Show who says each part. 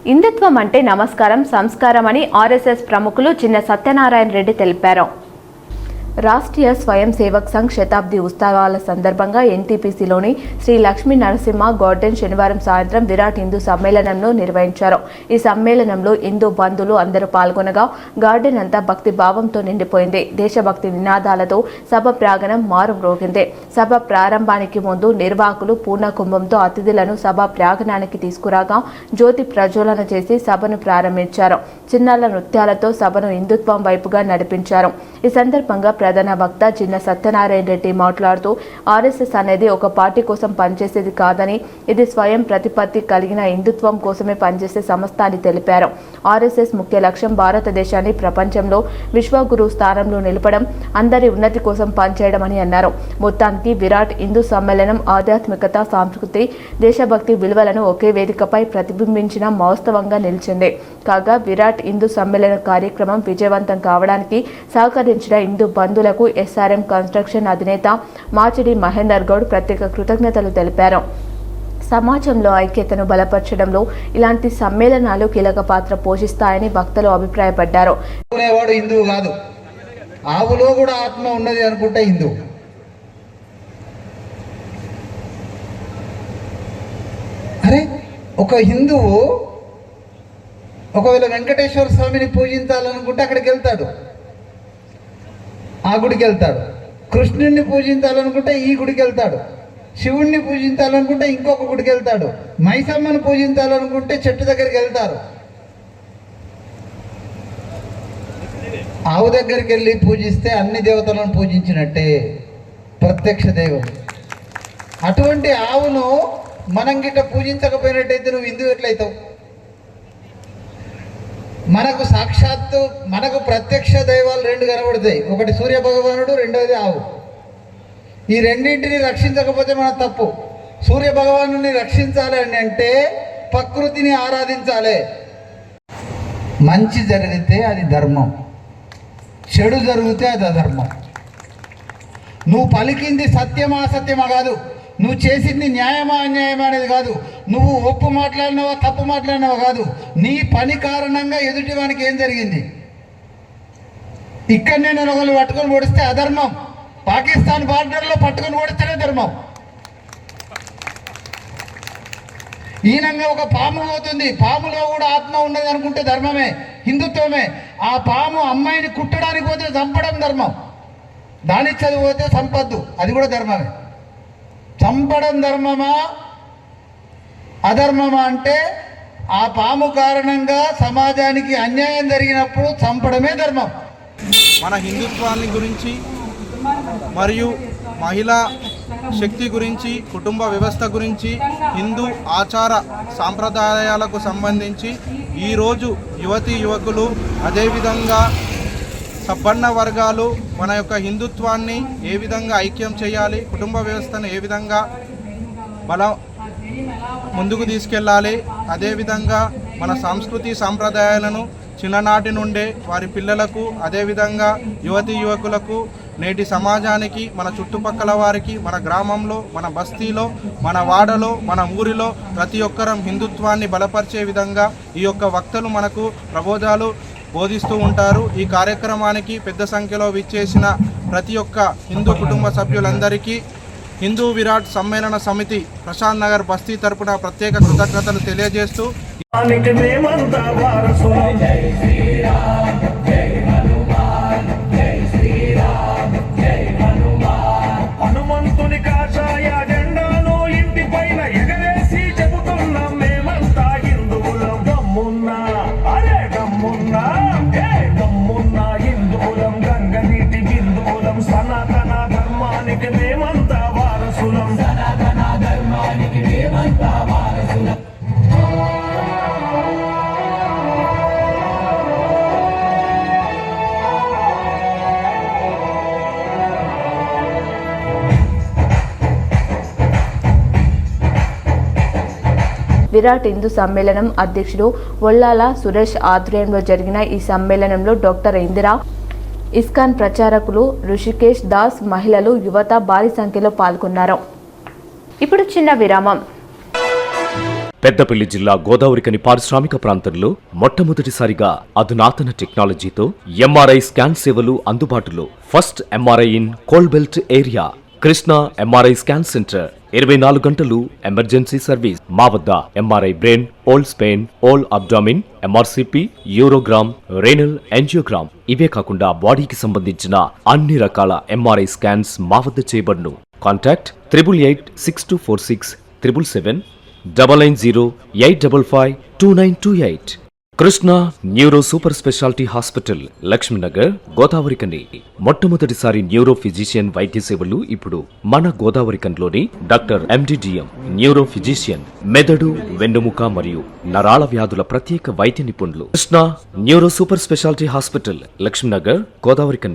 Speaker 1: హిందుత్వం అంటే నమస్కారం, సంస్కారం అని ఆర్ఎస్ఎస్ ప్రముఖులు చిన్న సత్యనారాయణ రెడ్డి తెలిపారు. రాష్ట్రీయ స్వయం సేవక్ సంఘ్ శతాబ్ది ఉత్సవాల సందర్భంగా ఎన్టీపీసీలోని శ్రీ లక్ష్మీ నరసింహ గార్డెన్ శనివారం సాయంత్రం విరాట్ హిందూ సమ్మేళనంను నిర్వహించారు. ఈ సమ్మేళనంలో హిందూ బంధువులు అందరూ పాల్గొనగా గార్డెన్ అంతా భక్తి భావంతో నిండిపోయింది. దేశభక్తి నినాదాలతో సభ ప్రాంగణం మారుమ్రోగింది. సభ ప్రారంభానికి ముందు నిర్వాహకులు పూర్ణ కుంభంతో అతిథులను సభ ప్రాంగణానికి తీసుకురాగా జ్యోతి ప్రజ్వలన చేసి సభను ప్రారంభించారు. చిన్నాల నృత్యాలతో సభను హిందుత్వం వైపుగా నడిపించారు. ఈ సందర్భంగా ప్రధాన వక్త చిన్న సత్యనారాయణ రెడ్డి మాట్లాడుతూ ఆర్ఎస్ఎస్ అనేది ఒక పార్టీ కోసం పనిచేసేది కాదని, ఇది స్వయం ప్రతిపత్తి కలిగిన హిందుత్వం కోసమే పనిచేసే సంస్థ అని తెలిపారు. ఆర్ఎస్ఎస్ ముఖ్య లక్ష్యం భారతదేశాన్ని ప్రపంచంలో విశ్వగురు స్థానంలో నిలపడం, అందరి ఉన్నతి కోసం పనిచేయడం అని అన్నారు. మొత్తానికి విరాట్ హిందూ సమ్మేళనం ఆధ్యాత్మికత, సంస్కృతి, దేశభక్తి విలువలను ఒకే వేదికపై ప్రతిబింబించిన మహోత్సవంగా నిలిచింది. కాగా విరాట్ హిందూ సమ్మేళన కార్యక్రమం విజయవంతం కావడానికి సహకరించిన హిందూ బంధువులకు ఎస్ఆర్ఎం కన్స్ట్రక్షన్ అధినేత మాచిడి మహేందర్ గౌడ్ ప్రత్యేక కృతజ్ఞతలు తెలిపారు. సమాజంలో ఐక్యతను బలపరచడంలో ఇలాంటి సమ్మేళనాలు కీలక పాత్ర పోషిస్తాయని భక్తులు అభిప్రాయపడ్డారు.
Speaker 2: హిందువు కాదు, ఆవులో కూడా ఆత్మ ఉన్నది అనుకుంటే హిందూ. అరే, ఒక హిందువు ఒకవేళ వెంకటేశ్వర స్వామిని పూజించాలనుకుంటే అక్కడికి వెళ్తాడు, ఆ గుడికి వెళ్తాడు. కృష్ణుడిని పూజించాలనుకుంటే ఈ గుడికి వెళ్తాడు. శివుణ్ణి పూజించాలనుకుంటే ఇంకొక గుడికి వెళ్తాడు. మైసమ్మను పూజించాలనుకుంటే చెట్టు దగ్గరికి వెళ్తారు. ఆవు దగ్గరికి వెళ్ళి పూజిస్తే అన్ని దేవతలను పూజించినట్టే, ప్రత్యక్ష దైవం. అటువంటి ఆవును మనం గిట్ట పూజించకపోయినట్టయితే నువ్వు హిందువు ఎట్లయితావు? మనకు సాక్షాత్తు మనకు ప్రత్యక్ష దైవాలు రెండు కనబడతాయి. ఒకటి సూర్య భగవానుడు, రెండవది ఆవు. ఈ రెండింటిని రక్షించకపోతే మన తప్పు. సూర్య భగవాను రక్షించాలి అని అంటే ప్రకృతిని ఆరాధించాలి. మంచి జరిగితే అది ధర్మం, చెడు జరిగితే అది అధర్మం. నువ్వు పలికింది సత్యమా అసత్యమా కాదు, నువ్వు చేసింది న్యాయమా అన్యాయమా అనేది కాదు, నువ్వు ఒప్పు మాట్లాడినావా తప్పు మాట్లాడినావా కాదు, నీ పని కారణంగా ఎదుటివానికి ఏం జరిగింది. ఇక్కడనే నేను ఒకళ్ళు పట్టుకొని ఓడిస్తే అధర్మం, పాకిస్తాన్ బార్డర్లో పట్టుకొని ఓడిస్తేనే ధర్మం. ఈనంగా ఒక పాము పోతుంది, పాములో కూడా ఆత్మ ఉన్నది అనుకుంటే ధర్మమే, హిందుత్వమే. ఆ పాము అమ్మాయిని కుట్టడానికి పోతే చంపడం ధర్మం, దాని చదివితే సంపద్దు, అది కూడా ధర్మమే. చంపడం ధర్మమా అధర్మమా అంటే ఆ పాము కారణంగా సమాజానికి అన్యాయం జరిగినప్పుడు చంపడమే ధర్మం.
Speaker 3: మన హిందుత్వాన్ని గురించి మరియు మహిళా శక్తి గురించి, కుటుంబ వ్యవస్థ గురించి, హిందూ ఆచార సాంప్రదాయాలకు సంబంధించి ఈరోజు యువతీ యువకులు, అదేవిధంగా సబ్బన్న వర్గాలు మన యొక్క హిందుత్వాన్ని ఏ విధంగా ఐక్యం చేయాలి, కుటుంబ వ్యవస్థను ఏ విధంగా ముందుకు తీసుకెళ్ళాలి, అదేవిధంగా మన సంస్కృతి సాంప్రదాయాలను చిన్ననాటి నుండే వారి పిల్లలకు, అదేవిధంగా యువతీ యువకులకు, నేటి సమాజానికి, మన చుట్టుపక్కల వారికి, మన గ్రామంలో, మన బస్తీలో, మన వాడలో, మన ఊరిలో ప్రతి ఒక్కరం హిందుత్వాన్ని బలపరిచే విధంగా ఈ యొక్క వక్తలు మనకు ప్రబోధాలు బోధిస్తూ ఉంటారు. ఈ కార్యక్రమానికి పెద్ద సంఖ్యలో విచ్చేసిన ప్రతి ఒక్క హిందూ కుటుంబ సభ్యులందరికీ హిందూ విరాట్ సమ్మేళన సమితి ప్రశాంత్ నగర్ బస్తీ తరపున ప్రత్యేక కృతజ్ఞతలు తెలియజేస్తూ
Speaker 4: హనుమంతుని కాషాయ జెండాను ఇంటి పైన ఎగరేసి చెబుతున్నాం మేమంతా హిందువులం. గమ్మున్నా అరే గమ్మున్నా, గమ్మున్నా హిందువులం, గంగ నీటి బిందువులం, సనాతన ధర్మానికి మేమంతా వారసులం, సనాతన ధర్మానికి మేమంతా వారసులం.
Speaker 1: విరాట్ హిందూ సమ్మేళనం అధ్యక్షుడు ఒల్లాల సురేష్ ఆధ్వర్యంలో జరిగిన ఈ సమ్మేళనంలో డాక్టర్ ఇందిరా, ఇస్కాన్ ప్రచారకులు ఋషికేష్ దాస్, మహిళలు, యువత భారీ సంఖ్యలో పాల్గొన్నారు. ఇప్పుడు చిన్న విరామం.
Speaker 5: పెద్దపల్లి జిల్లా గోదావరికని పారిశ్రామిక ప్రాంతంలో మొట్టమొదటిసారిగా అధునాతన టెక్నాలజీతో ఎంఆర్ఐ స్కాన్ సేవలు అందుబాటులో. First MRI in coal belt area. Krishna MRI scan centre 24 గంటలు ఎమర్జెన్సీ సర్వీస్. మా వద్ద MRI brain, whole spine, whole abdomen, MRCP, urogram, renal angiogram ఇవే కాకుండా బాడీకి సంబంధించిన అన్ని రకాల ఎంఆర్ఐ స్కాన్స్ మా వద్ద చేయబడును. Contact 8886246777 99085552928. Krishna neuro super speciality hospital, Lakshmi Nagar, Godavarikhani. మొట్టమొదటిసారి న్యూరో ఫిజిషియన్ వైద్య సేవలు ఇప్పుడు మన గోదావరికన్లోని డాక్టర్ ఎండిడిఎం న్యూరో ఫిజిషియన్, మెదడు, వెన్నుముక మరియు నరాల వ్యాధుల ప్రత్యేక వైద్య నిపుణులు. Krishna neuro super speciality hospital, Lakshmi Nagar, Godavarikhani.